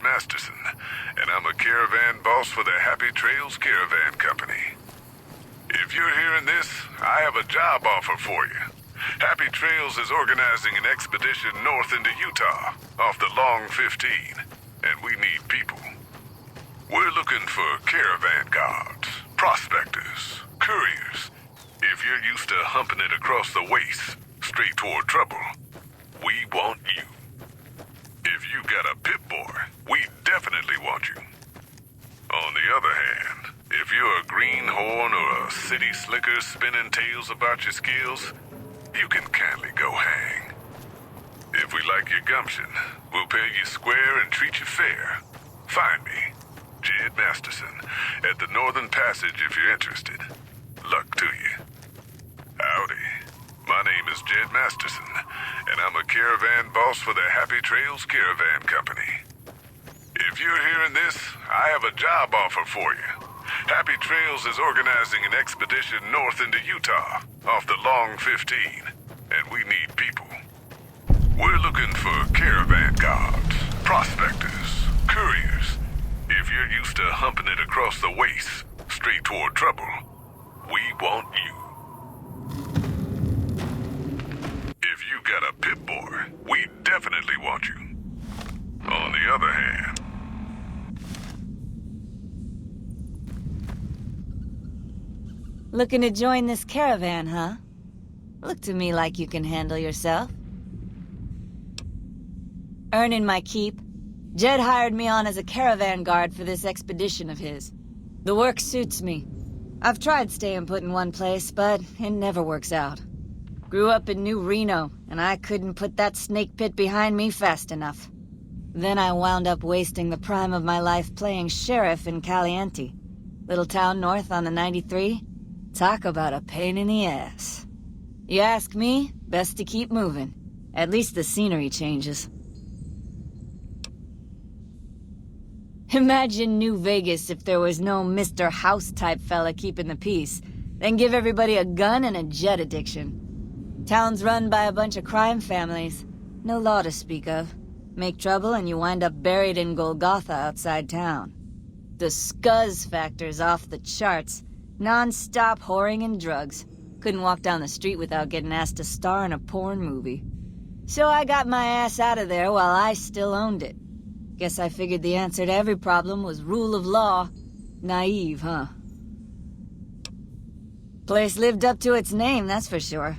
Masterson, and I'm a caravan boss for the Happy Trails Caravan Company. If you're hearing this, I have a job offer for you. Happy Trails is organizing an expedition north into Utah, off the Long 15, and we need people. We're looking for caravan guards, prospectors, couriers. If you're used to humping it across the waste, straight toward trouble, we want you. If you got a pip-boy, we definitely want you. On the other hand, if you're a greenhorn or a city slicker spinning tales about your skills, you can kindly go hang. If we like your gumption, we'll pay you square and treat you fair. Find me, Jed Masterson, at the Northern Passage if you're interested. Luck to you. Howdy. My name is Jed Masterson, and I'm a caravan boss for the Happy Trails Caravan Company. If you're hearing this, I have a job offer for you. Happy Trails is organizing an expedition north into Utah, off the Long 15, and we need people. We're looking for caravan guards, prospectors, couriers. If you're used to humping it across the waste, straight toward trouble, we want you. If you got a pip-boy, we definitely want you. On the other hand... Looking to join this caravan, huh? Look to me like you can handle yourself. Earning my keep, Jed hired me on as a caravan guard for this expedition of his. The work suits me. I've tried staying put in one place, but it never works out. Grew up in New Reno, and I couldn't put that snake pit behind me fast enough. Then I wound up wasting the prime of my life playing sheriff in Caliente. Little town north on the 93. Talk about a pain in the ass. You ask me, best to keep moving. At least the scenery changes. Imagine New Vegas if there was no Mr. House-type fella keeping the peace, then give everybody a gun and a jet addiction. Town's run by a bunch of crime families. No law to speak of. Make trouble and you wind up buried in Golgotha outside town. The scuzz factor's off the charts. Non-stop whoring and drugs. Couldn't walk down the street without getting asked to star in a porn movie. So I got my ass out of there while I still owned it. Guess I figured the answer to every problem was rule of law. Naive, huh? Place lived up to its name, that's for sure.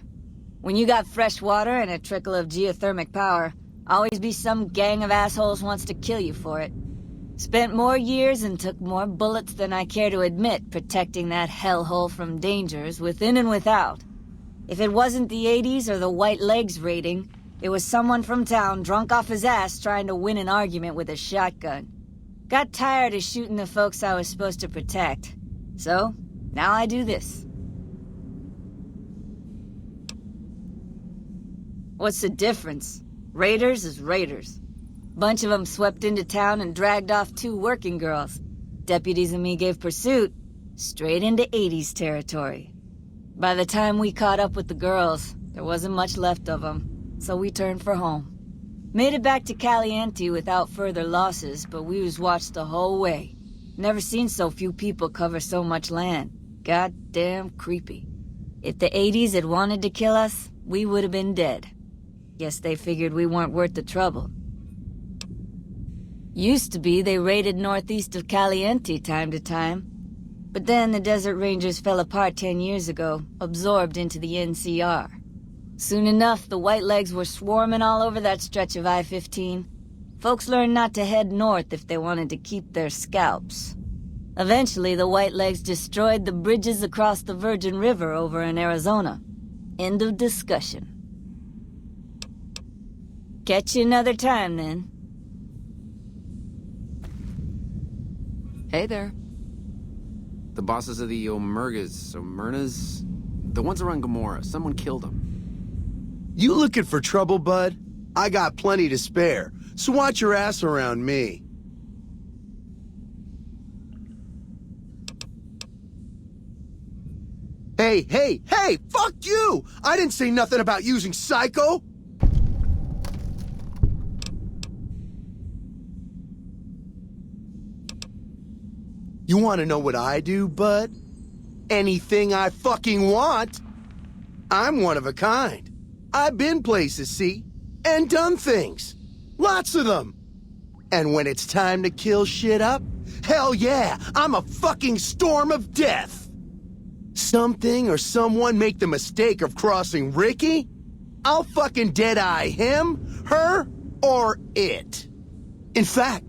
When you got fresh water and a trickle of geothermic power, always be some gang of assholes wants to kill you for it. Spent more years and took more bullets than I care to admit protecting that hellhole from dangers within and without. If it wasn't the 80s or the white legs raiding, it was someone from town drunk off his ass trying to win an argument with a shotgun. Got tired of shooting the folks I was supposed to protect. So, now I do this. What's the difference? Raiders is raiders. Bunch of them swept into town and dragged off 2 working girls. Deputies and me gave pursuit, straight into 80s territory. By the time we caught up with the girls, there wasn't much left of them, so we turned for home. Made it back to Caliente without further losses, but we was watched the whole way. Never seen so few people cover so much land. Goddamn creepy. If the 80s had wanted to kill us, we would have been dead. Guess they figured we weren't worth the trouble. Used to be they raided northeast of Caliente time to time. But then the Desert Rangers fell apart 10 years ago, absorbed into the NCR. Soon enough, the Whitelegs were swarming all over that stretch of I-15. Folks learned not to head north if they wanted to keep their scalps. Eventually, the Whitelegs destroyed the bridges across the Virgin River over in Arizona. End of discussion. Catch you another time, then. Hey there. The bosses of the Omergas, the ones around Gomorrah, someone killed them. You looking for trouble, bud? I got plenty to spare, so watch your ass around me. Hey, fuck you! I didn't say nothing about using psycho! You want to know what I do, bud? Anything I fucking want. I'm one of a kind. I've been places, see? And done things. Lots of them. And when it's time to kill shit up, hell yeah, I'm a fucking storm of death. Something or someone make the mistake of crossing Ricky, I'll fucking dead-eye him, her, or it. In fact,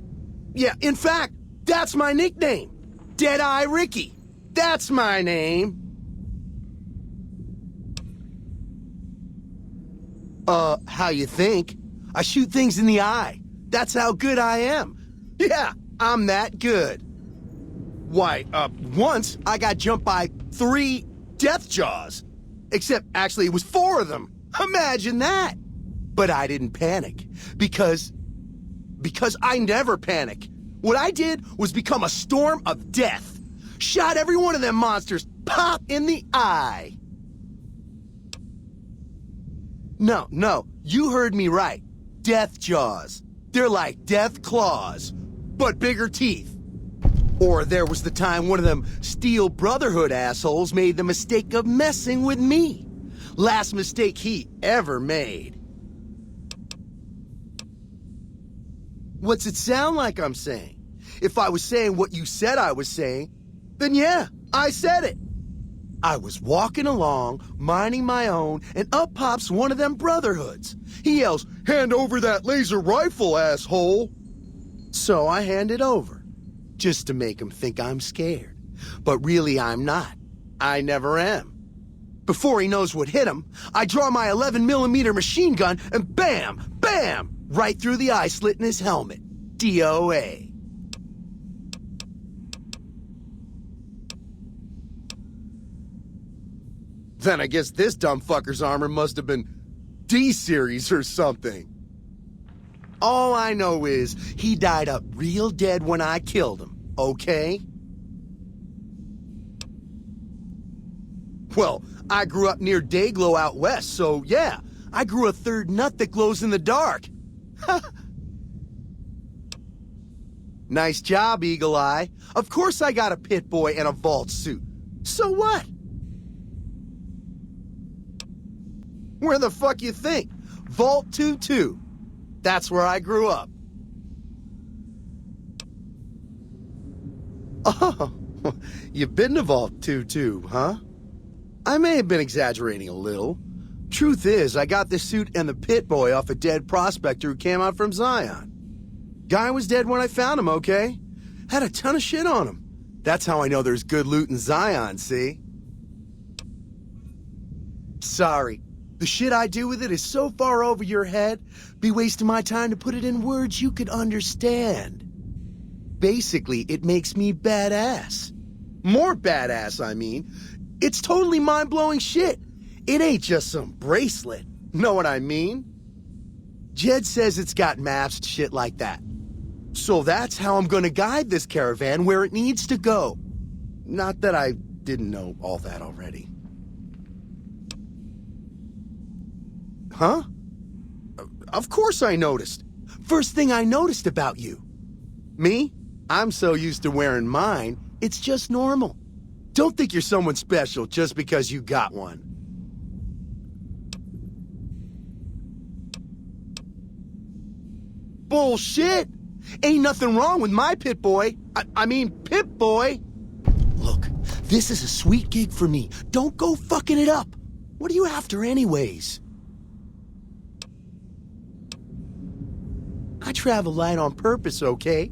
that's my nickname. Dead-Eye Ricky. That's my name. How you think? I shoot things in the eye. That's how good I am. Yeah, I'm that good. Why, once I got jumped by 3 death jaws. Except, actually, it was 4 of them. Imagine that. But I didn't panic. Because I never panic. What I did was become a storm of death. Shot every one of them monsters pop in the eye. No, you heard me right. Death jaws. They're like death claws, but bigger teeth. Or there was the time one of them Steel Brotherhood assholes made the mistake of messing with me. Last mistake he ever made. What's it sound like I'm saying? If I was saying what you said I was saying, then yeah, I said it. I was walking along, minding my own, and up pops one of them Brotherhoods. He yells, "Hand over that laser rifle, asshole!" So I hand it over, just to make him think I'm scared. But really I'm not. I never am. Before he knows what hit him, I draw my 11mm machine gun and bam, bam, right through the eye slit in his helmet. DOA. Then I guess this dumb fucker's armor must have been D-series or something. All I know is he died up real dead when I killed him, okay? Well, I grew up near Dayglow out west, so yeah, I grew a third nut that glows in the dark. Nice job, Eagle Eye. Of course I got a pit-boy and a vault suit. So what? Where the fuck you think? Vault 2-2. That's where I grew up. Oh, you've been to Vault 2-2, huh? I may have been exaggerating a little. Truth is, I got this suit and the pit-boy off a dead prospector who came out from Zion. Guy was dead when I found him, okay? Had a ton of shit on him. That's how I know there's good loot in Zion, see? Sorry. The shit I do with it is so far over your head, be wasting my time to put it in words you could understand. Basically, it makes me badass. More badass, I mean. It's totally mind-blowing shit. It ain't just some bracelet. Know what I mean? Jed says it's got maps and shit like that. So that's how I'm gonna guide this caravan where it needs to go. Not that I didn't know all that already. Huh? Of course I noticed. First thing I noticed about you. Me? I'm so used to wearing mine, it's just normal. Don't think you're someone special just because you got one. Bullshit! Ain't nothing wrong with my pit-boy. I mean, Pip-boy. Look, this is a sweet gig for me. Don't go fucking it up. What are you after anyways? I travel light on purpose, okay?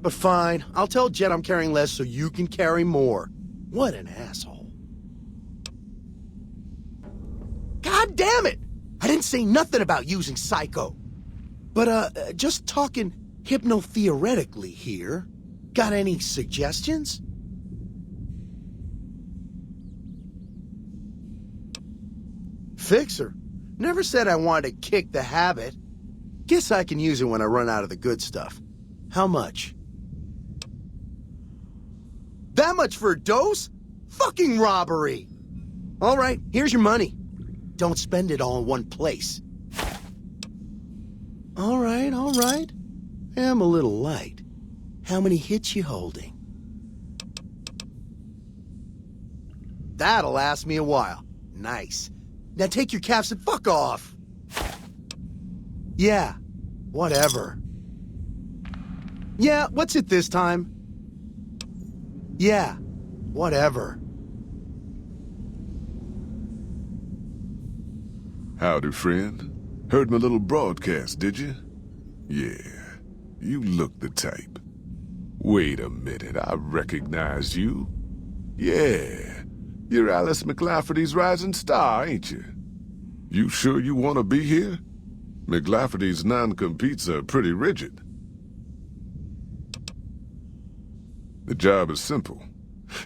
But fine, I'll tell Jet I'm carrying less so you can carry more. What an asshole. God damn it! I didn't say nothing about using Psycho. But, just talking hypno-theoretically here. Got any suggestions? Fixer. Never said I wanted to kick the habit. Guess I can use it when I run out of the good stuff. How much? That much for a dose? Fucking robbery! All right, here's your money. Don't spend it all in one place. All right. I'm a little light. How many hits you holding? That'll last me a while. Nice. Now take your caps and fuck off. Yeah, whatever. Yeah, what's it this time? Yeah, whatever. Howdy, friend. Heard my little broadcast, did you? Yeah, you look the type. Wait a minute, I recognize you. Yeah, you're Alice McLafferty's rising star, ain't you? You sure you want to be here? McLafferty's non-competes are pretty rigid. The job is simple.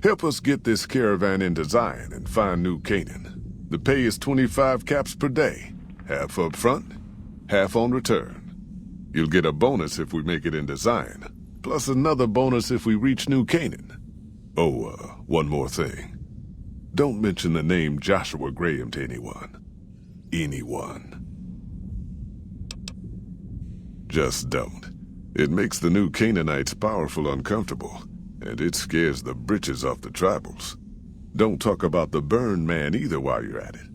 Help us get this caravan into Zion and find New Canaan. The pay is 25 caps per day. Half up front, half on return. You'll get a bonus if we make it into Zion, plus another bonus if we reach New Canaan. Oh, one more thing. Don't mention the name Joshua Graham to anyone. Anyone. Just don't. It makes the New Canaanites powerful uncomfortable, and it scares the britches off the tribals. Don't talk about the burn man either while you're at it.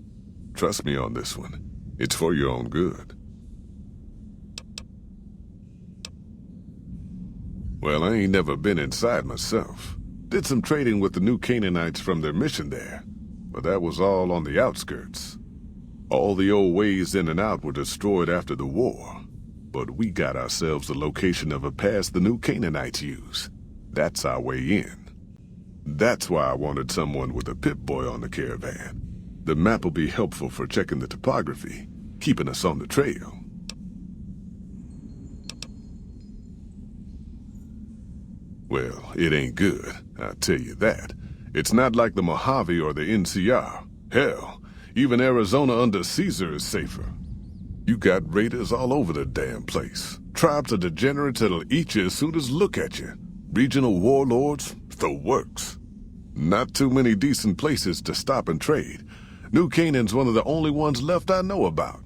Trust me on this one. It's for your own good. Well, I ain't never been inside myself. Did some trading with the New Canaanites from their mission there, but that was all on the outskirts. All the old ways in and out were destroyed after the war, but we got ourselves the location of a pass the New Canaanites use. That's our way in. That's why I wanted someone with a pip-boy on the caravan. The map will be helpful for checking the topography, keeping us on the trail. Well, it ain't good, I'll tell you that. It's not like the Mojave or the NCR. Hell, even Arizona under Caesar is safer. You got raiders all over the damn place. Tribes of degenerates that'll eat you as soon as look at you. Regional warlords, the works. Not too many decent places to stop and trade. New Canaan's one of the only ones left I know about.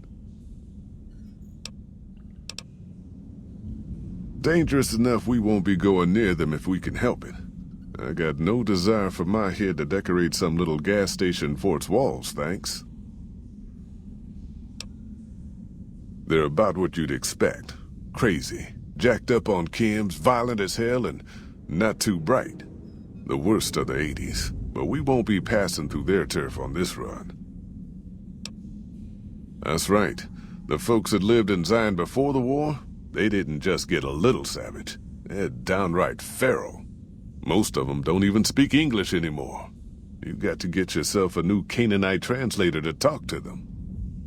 Dangerous enough we won't be going near them if we can help it. I got no desire for my head to decorate some little gas station fort's walls, thanks. They're about what you'd expect. Crazy, jacked up on chems, violent as hell, and not too bright. The worst of the 80s, but we won't be passing through their turf on this run. That's right. The folks that lived in Zion before the war, they didn't just get a little savage. They're downright feral. Most of them don't even speak English anymore. You got to get yourself a new Canaanite translator to talk to them.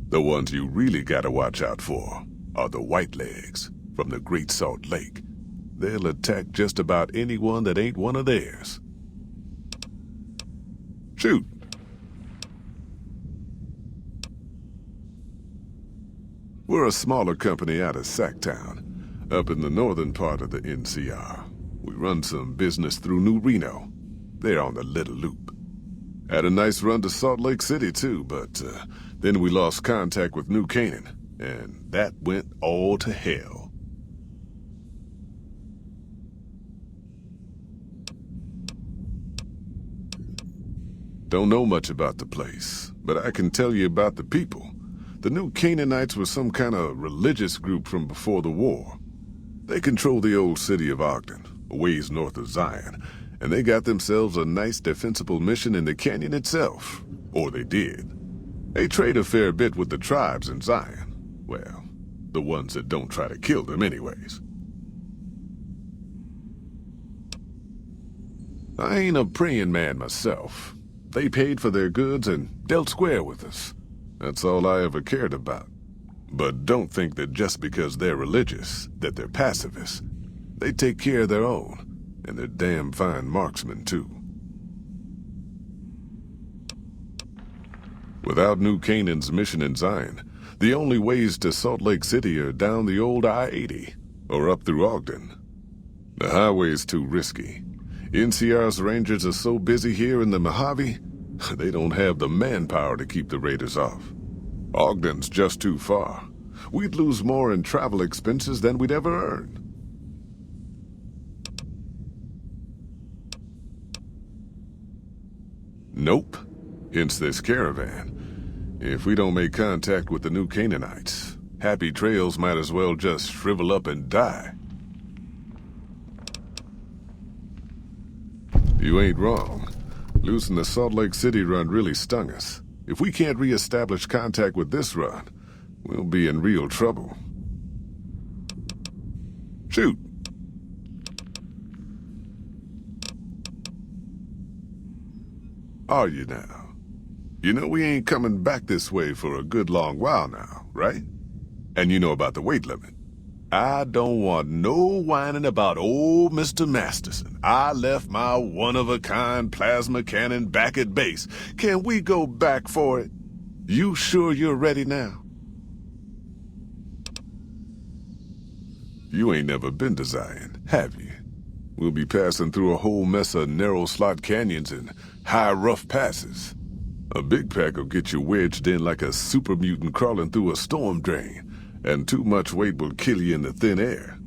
The ones you really gotta watch out for are the Whitelegs from the Great Salt Lake. They'll attack just about anyone that ain't one of theirs. Shoot. We're a smaller company out of Sacktown, up in the northern part of the NCR. We run some business through New Reno. They're on the Little Loop. Had a nice run to Salt Lake City, too, but then we lost contact with New Canaan, and that went all to hell. Don't know much about the place, but I can tell you about the people. The New Canaanites were some kind of religious group from before the war. They control the old city of Ogden, a ways north of Zion, and they got themselves a nice defensible mission in the canyon itself. Or they did. They trade a fair bit with the tribes in Zion. Well, the ones that don't try to kill them anyways. I ain't a praying man myself. They paid for their goods and dealt square with us. That's all I ever cared about. But don't think that just because they're religious, that they're pacifists. They take care of their own, and they're damn fine marksmen, too. Without New Canaan's mission in Zion, the only ways to Salt Lake City are down the old I-80, or up through Ogden. The highway's too risky. NCR's rangers are so busy here in the Mojave, they don't have the manpower to keep the raiders off. Ogden's just too far. We'd lose more in travel expenses than we'd ever earn. Nope. hence this caravan. If we don't make contact with the new Canaanites, Happy Trails might as well just shrivel up and die. You ain't wrong. Losing the Salt Lake City run really stung us. If we can't re-establish contact with this run, we'll be in real trouble. Shoot. Are you now? You know we ain't coming back this way for a good long while now, right? And you know about the weight limit. I don't want no whining about old Mr. Masterson. I left my one-of-a-kind plasma cannon back at base. Can we go back for it? You sure you're ready now? You ain't never been to Zion, have you? We'll be passing through a whole mess of narrow slot canyons and high rough passes. A big pack will get you wedged in like a super mutant crawling through a storm drain, and too much weight will kill you in the thin air.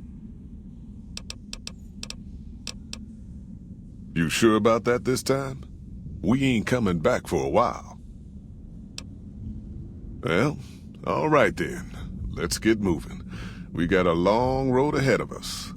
You sure about that this time? We ain't coming back for a while. Well, all right then. Let's get moving. We got a long road ahead of us.